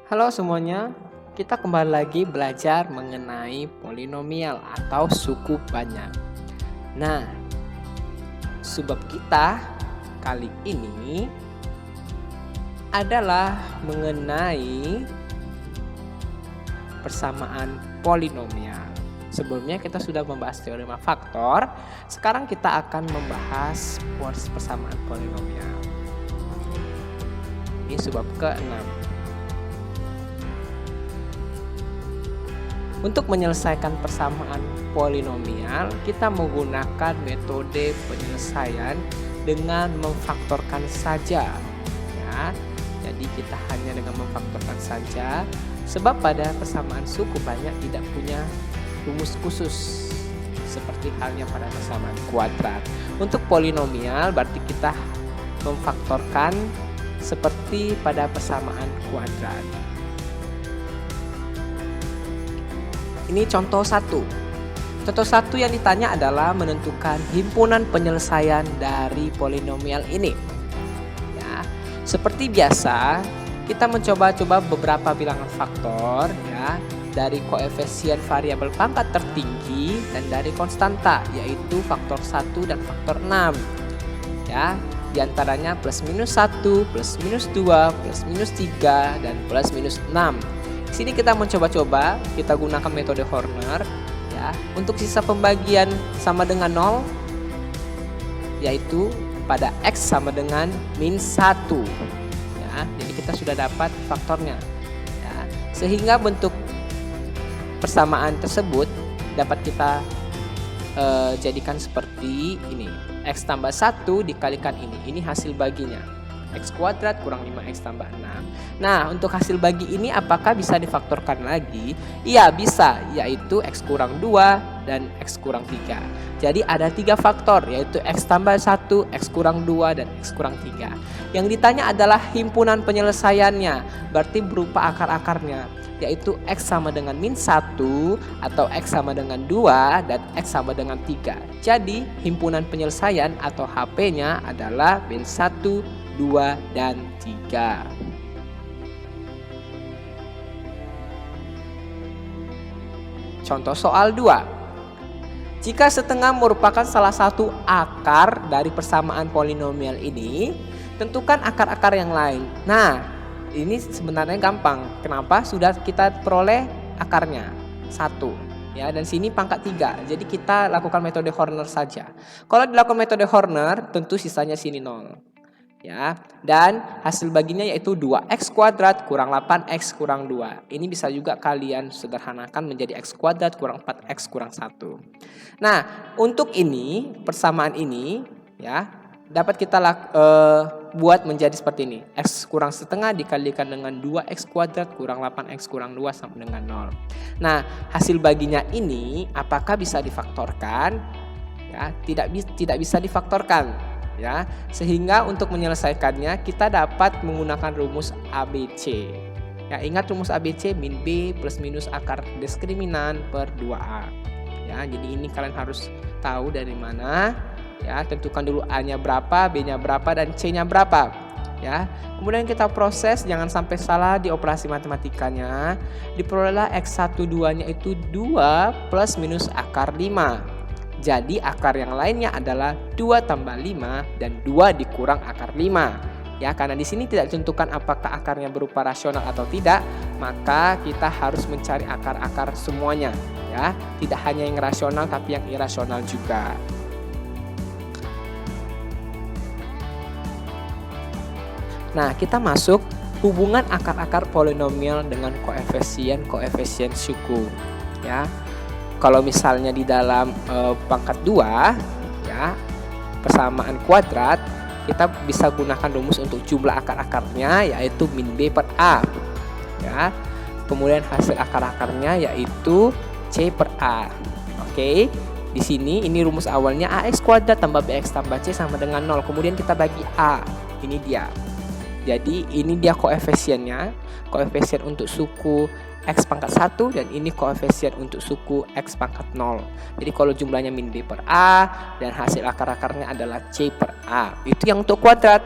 Halo semuanya, kita kembali lagi belajar mengenai polinomial atau suku banyak. Nah, subbab kita kali ini adalah mengenai persamaan polinomial. Sebelumnya kita sudah membahas teorema faktor, sekarang kita akan membahas persamaan polinomial. Ini subbab ke-6. Untuk menyelesaikan persamaan polinomial, kita menggunakan metode penyelesaian dengan memfaktorkan saja. Ya, jadi kita hanya dengan memfaktorkan saja, sebab pada persamaan suku banyak tidak punya rumus khusus seperti halnya pada persamaan kuadrat. Untuk polinomial berarti kita memfaktorkan seperti pada persamaan kuadrat. Ini contoh 1. Contoh 1 yang ditanya adalah menentukan himpunan penyelesaian dari polinomial ini. Ya, seperti biasa, kita mencoba-coba beberapa bilangan faktor ya, dari koefisien variabel pangkat tertinggi dan dari konstanta, yaitu faktor 1 dan faktor 6. Ya, diantaranya plus minus 1, plus minus 2, plus minus 3, dan plus minus 6. Di sini kita mencoba-coba, kita gunakan metode Horner ya. Untuk sisa pembagian sama dengan 0, yaitu pada X sama dengan min 1 ya. Jadi kita sudah dapat faktornya ya. Sehingga bentuk persamaan tersebut dapat kita jadikan seperti ini. X tambah 1 dikalikan ini hasil baginya. X kuadrat kurang 5X tambah 6. Nah, untuk hasil bagi ini apakah bisa difaktorkan lagi? Iya, bisa, yaitu X kurang 2 dan X kurang 3. Jadi ada 3 faktor, yaitu X tambah 1, X kurang 2, dan X kurang 3. Yang ditanya adalah himpunan penyelesaiannya, berarti berupa akar-akarnya, yaitu X sama dengan min 1, atau X sama dengan 2, dan X sama dengan 3. Jadi, himpunan penyelesaian atau HP-nya adalah min 1, 2, dan 3. Contoh soal 2. Jika setengah merupakan salah satu akar dari persamaan polinomial ini, tentukan akar-akar yang lain. Nah, ini sebenarnya gampang. Kenapa? Sudah kita peroleh akarnya 1. Ya, dan sini pangkat 3. Jadi kita lakukan metode Horner saja. Kalau dilakukan metode Horner, tentu sisanya sini 0. Ya, dan hasil baginya yaitu 2X kuadrat kurang 8X kurang 2. Ini bisa juga kalian sederhanakan menjadi X kuadrat kurang 4X kurang 1. Nah, untuk ini, persamaan ini ya, dapat kita buat menjadi seperti ini. X kurang setengah dikalikan dengan 2X kuadrat kurang 8X kurang 2 sama dengan 0. Nah, hasil baginya ini apakah bisa difaktorkan? Ya, tidak bisa difaktorkan. Ya, sehingga untuk menyelesaikannya kita dapat menggunakan rumus ABC. Ya, ingat rumus ABC min B plus minus akar diskriminan per 2A. Ya, jadi ini kalian harus tahu dari mana. Ya, tentukan dulu A-nya berapa, B-nya berapa, dan C-nya berapa. Ya, kemudian kita proses, jangan sampai salah di operasi matematikanya. Diperolehlah X12-nya itu 2 plus minus akar 5. Jadi akar yang lainnya adalah 2 tambah 5 dan 2 dikurang akar 5. Ya, karena di sini tidak ditentukan apakah akarnya berupa rasional atau tidak, maka kita harus mencari akar-akar semuanya. Ya, tidak hanya yang rasional tapi yang irasional juga. Nah, kita masuk hubungan akar-akar polinomial dengan koefisien suku. Ya. Kalau misalnya di dalam pangkat 2 ya, persamaan kuadrat, kita bisa gunakan rumus untuk jumlah akar-akarnya yaitu min B per A. Ya. Kemudian hasil akar-akarnya yaitu C per A. Oke. Di sini ini rumus awalnya AX kuadrat tambah BX tambah C sama dengan 0. Kemudian kita bagi A. Ini dia. Jadi ini dia koefisiennya. Koefisien untuk suku X pangkat 1 dan ini koefisien untuk suku X pangkat 0. Jadi kalau jumlahnya min B per A dan hasil akar-akarnya adalah C per A. Itu yang untuk kuadrat.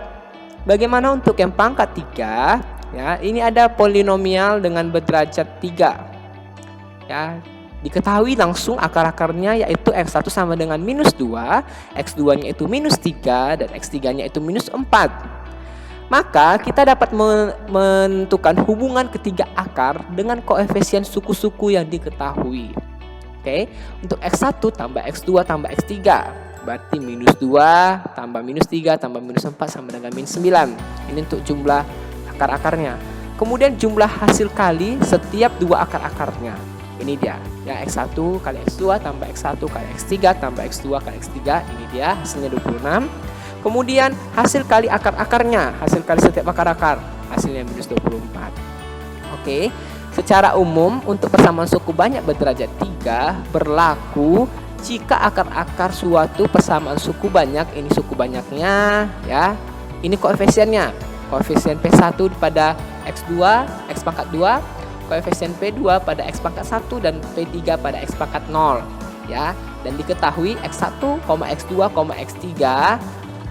Bagaimana untuk yang pangkat 3? ya, ini ada polinomial dengan berderajat 3. Ya, diketahui langsung akar-akarnya yaitu X1 sama dengan -2, X2-nya itu -3, dan X3-nya itu -4. Maka kita dapat menentukan hubungan ketiga akar dengan koefisien suku-suku yang diketahui. Oke, untuk X1 tambah X2 tambah X3, berarti -2 tambah -3 tambah -4 sama dengan -9. Ini untuk jumlah akar-akarnya. Kemudian jumlah hasil kali setiap dua akar-akarnya. Ini dia, ya, X1 kali X2 tambah X1 kali X3 tambah X2 kali X3, ini dia hasilnya 26. Kemudian hasil kali akar-akarnya, hasil kali setiap akar-akar, hasilnya -24. Oke, secara umum untuk persamaan suku banyak berderajat 3 berlaku jika akar-akar suatu persamaan suku banyak, ini suku banyaknya, ya, ini koefisiennya, koefisien P1 pada X2, X pangkat 2, koefisien P2 pada X pangkat 1 dan P3 pada X pangkat 0, ya. Dan diketahui X1, X2, X3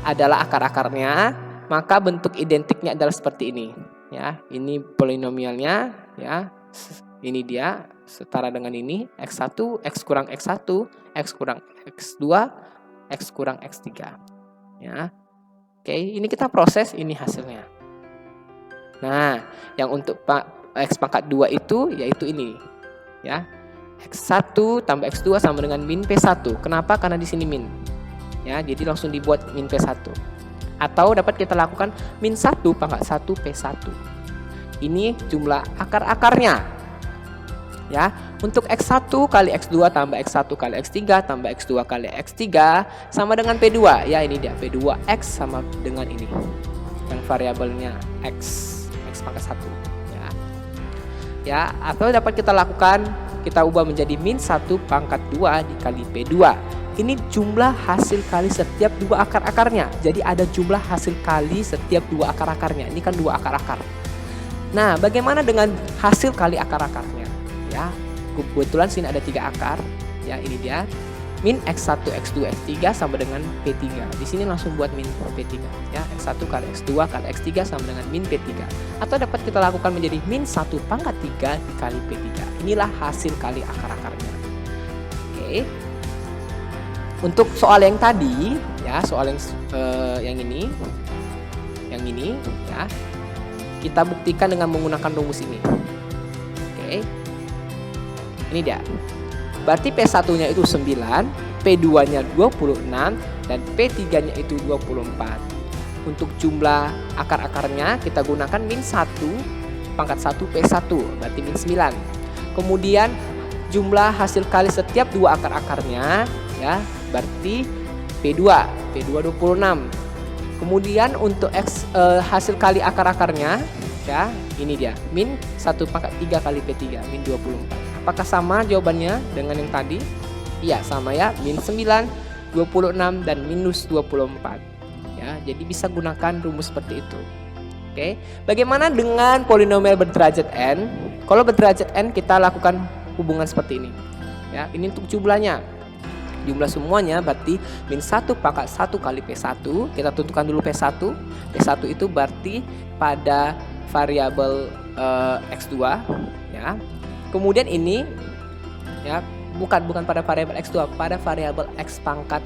adalah akar-akarnya, maka bentuk identiknya adalah seperti ini, ya. Ini polinomialnya, ya. Ini dia setara dengan ini, X1, X kurang X1, X kurang X2, X kurang X3, ya. Oke, ini kita proses, ini hasilnya. Nah, yang untuk X pangkat 2 itu yaitu ini, ya. X1 tambah X2 sama dengan min P1. Kenapa? Karena di sini min. Ya, jadi langsung dibuat min P1. Atau dapat kita lakukan min 1 pangkat 1 P1. Ini jumlah akar-akarnya. Ya, untuk X1 kali X2 tambah X1 kali X3 tambah X2 kali X3 sama dengan P2. Ya, ini dia P2X sama dengan ini. Yang variabelnya X pangkat 1. Ya, atau dapat kita lakukan, kita ubah menjadi min 1 pangkat 2 dikali P2. Ini jumlah hasil kali setiap dua akar-akarnya. Jadi ada jumlah hasil kali setiap dua akar-akarnya. Ini kan dua akar-akar. Nah, bagaimana dengan hasil kali akar-akarnya? Ya, kebetulan sini ada 3 akar. Ya, ini dia. Min X1, X2, X3 sama dengan P3. Di sini langsung buat min P3. Ya, X1 kali X2 kali X3 sama dengan min P3. Atau dapat kita lakukan menjadi min 1 pangkat 3 dikali P3. Inilah hasil kali akar-akarnya. Oke. Untuk soal yang tadi, ya, soal yang ini, ya, kita buktikan dengan menggunakan rumus ini. Oke. Ini dia. Berarti P1-nya itu 9, P2-nya 26, dan P3-nya itu 24. Untuk jumlah akar-akarnya kita gunakan min 1 pangkat 1 P1, berarti min 9. Kemudian jumlah hasil kali setiap dua akar-akarnya, ya, berarti P2 26. Kemudian untuk hasil kali akar-akarnya, ya, ini dia, min 1 pangkat 3 kali P3, min 24. Apakah sama jawabannya dengan yang tadi? Iya, sama ya, min 9, 26, dan minus 24. Ya, jadi bisa gunakan rumus seperti itu. Oke, bagaimana dengan polinomial berderajat n? Kalau berderajat n kita lakukan hubungan seperti ini. Ya, ini untuk jumlahnya. Jumlah semuanya berarti min 1 pangkat 1 kali P1. Kita tentukan dulu P1. P1 itu berarti pada variabel X2, ya. Kemudian ini, ya, bukan pada variabel X2, pada variabel X pangkat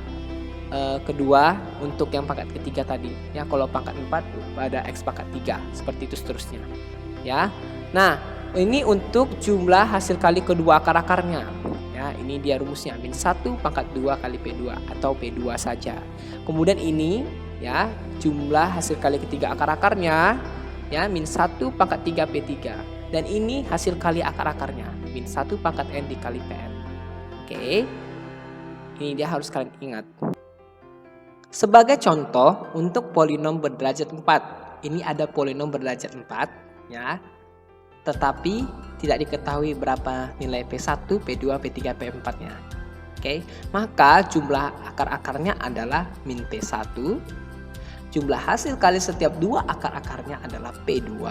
kedua untuk yang pangkat ketiga tadi. Ya, kalau pangkat 4 pada X pangkat 3, seperti itu seterusnya. Ya. Nah, ini untuk jumlah hasil kali kedua akar-akarnya. Ya, ini dia rumusnya, min 1 pangkat 2 kali P2 atau P2 saja. Kemudian ini, ya, jumlah hasil kali ketiga akar-akarnya, ya, min 1 pangkat 3 P3. Dan ini hasil kali akar-akarnya, min 1 pangkat n dikali Pn. Oke, ini dia harus kalian ingat. Sebagai contoh untuk polinom berderajat 4. Ini ada polinom berderajat 4, ya. Tetapi tidak diketahui berapa nilai P1, P2, P3, P4-nya. Oke, maka jumlah akar-akarnya adalah min P1. Jumlah hasil kali setiap dua akar-akarnya adalah P2.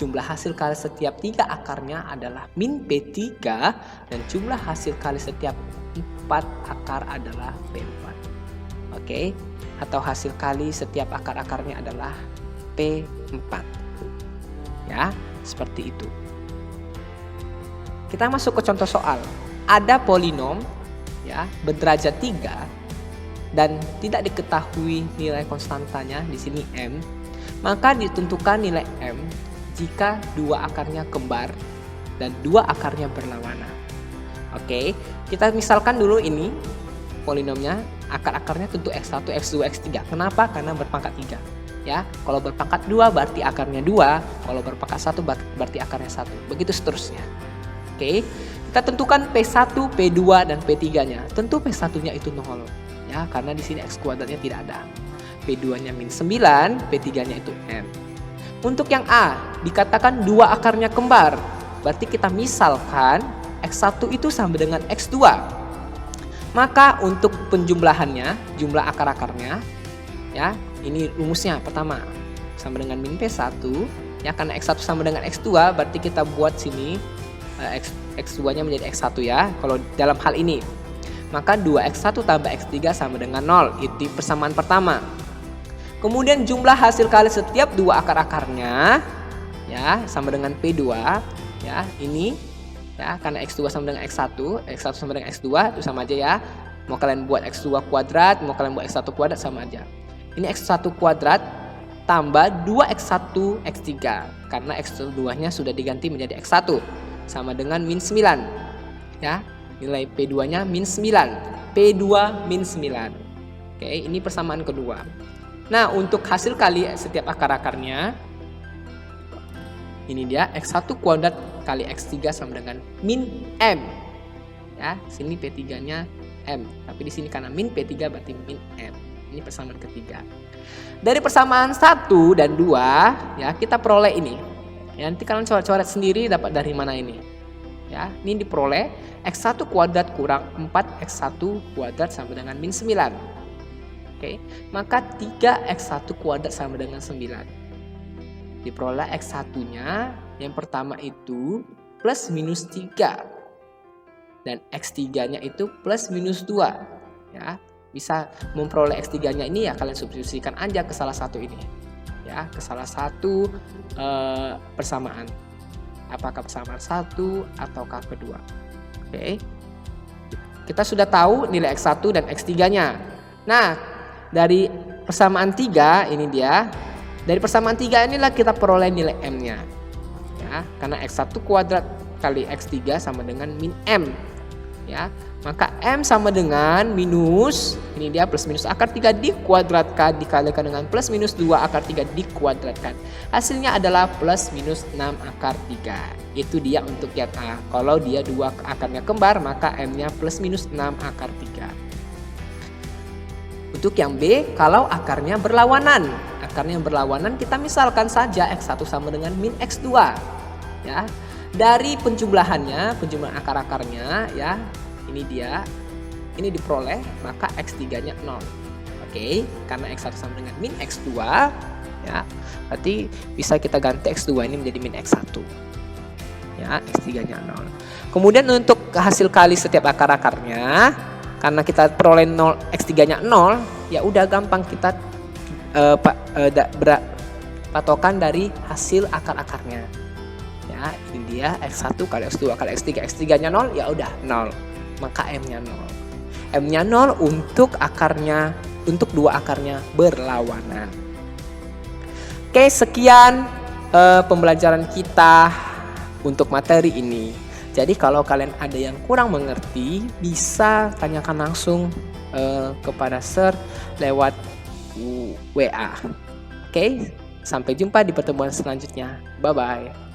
Jumlah hasil kali setiap 3 akarnya adalah min P3, dan jumlah hasil kali setiap 4 akar adalah P4. Oke, atau hasil kali setiap akar-akarnya adalah P4. Ya, seperti itu. Kita masuk ke contoh soal. Ada polinom ya berderajat 3 dan tidak diketahui nilai konstantanya, di sini m. Maka ditentukan nilai m jika dua akarnya kembar dan dua akarnya berlawanan. Oke, kita misalkan dulu ini polinomnya, akar-akarnya tentu x1, x2, x3. Kenapa? Karena berpangkat 3. Ya, kalau berpangkat 2 berarti akarnya 2, kalau berpangkat 1 berarti akarnya 1. Begitu seterusnya. Oke, kita tentukan P1, P2 dan P3-nya. Tentu P1-nya itu 0 ya, karena di sini x kuadratnya tidak ada. P2-nya min 9, P3-nya itu m. Untuk yang A, dikatakan dua akarnya kembar. Berarti kita misalkan x1 itu sama dengan x2. Maka untuk penjumlahannya, jumlah akar-akarnya ya, ini rumusnya pertama sama dengan min P1 ya, karena x1 sama dengan x2 berarti kita buat sini x2 nya menjadi x1 ya. Kalau dalam hal ini, maka 2x1 tambah x3 sama dengan 0. Itu persamaan pertama. Kemudian jumlah hasil kali setiap dua akar-akarnya ya sama dengan P2 ya, ini ya, karena x2 sama dengan x1, x1 sama dengan x2 itu sama aja ya. Mau kalian buat x2 kuadrat, mau kalian buat x1 kuadrat sama aja. Ini x1 kuadrat tambah 2x1 x3 karena x2-nya sudah diganti menjadi x1 sama dengan min 9 ya. Nilai P2-nya min 9. P2 min 9. Oke, ini persamaan kedua. Nah, untuk hasil kali setiap akar-akarnya, ini dia x1 kuadrat kali x3 sama dengan min m. Ya, sini P3-nya m, tapi di sini karena min P3 berarti min m. Ini persamaan ketiga. Dari persamaan 1 dan 2 ya, kita peroleh ini. Ya, nanti kalian coret-coret sendiri dapat dari mana ini. Ya, ini diperoleh x1 kuadrat kurang 4x1 kuadrat sama dengan min 9. Oke, maka 3x1 kuadrat sama dengan 9. Diperoleh x1-nya yang pertama itu plus minus 3 dan x3-nya itu plus minus 2 ya. Bisa memperoleh x3-nya ini ya, kalian substitusikan aja ke salah satu ini ya, ke salah satu persamaan, apakah persamaan 1 ataukah kedua. Oke, kita sudah tahu nilai x1 dan x3-nya. Nah, dari persamaan 3 ini dia, dari persamaan 3 inilah kita peroleh nilai m-nya ya, karena x1 kuadrat kali x3 sama dengan min m ya. Maka m sama dengan minus, ini dia plus minus akar 3 dikuadratkan dikalikan dengan plus minus 2 akar 3 dikuadratkan. Hasilnya adalah plus minus 6 akar 3. Itu dia untuk yang A. Kalau dia dua akarnya kembar, maka m-nya plus minus 6 akar 3. Untuk yang B, kalau akarnya berlawanan. Akarnya berlawanan, kita misalkan saja x1 sama dengan min x2 ya. Dari penjumlahannya, penjumlahan akar-akarnya ya, ini dia, ini diperoleh, maka x3-nya 0. Oke, karena x1 sama dengan min x2 ya, berarti bisa kita ganti x2 ini menjadi min x1 ya, x3-nya 0. Kemudian untuk hasil kali setiap akar-akarnya, karena kita peroleh 0, x3-nya 0, ya udah gampang kita patokan dari hasil akar-akarnya ya. Ini dia x1 kali x2 kali x3, x3-nya 0, ya udah 0, maka m-nya 0. M-nya 0 untuk akarnya, untuk dua akarnya berlawanan. Oke, sekian pembelajaran kita untuk materi ini. Jadi kalau kalian ada yang kurang mengerti, bisa tanyakan langsung kepada Sir lewat WA. Oke, sampai jumpa di pertemuan selanjutnya. Bye-bye.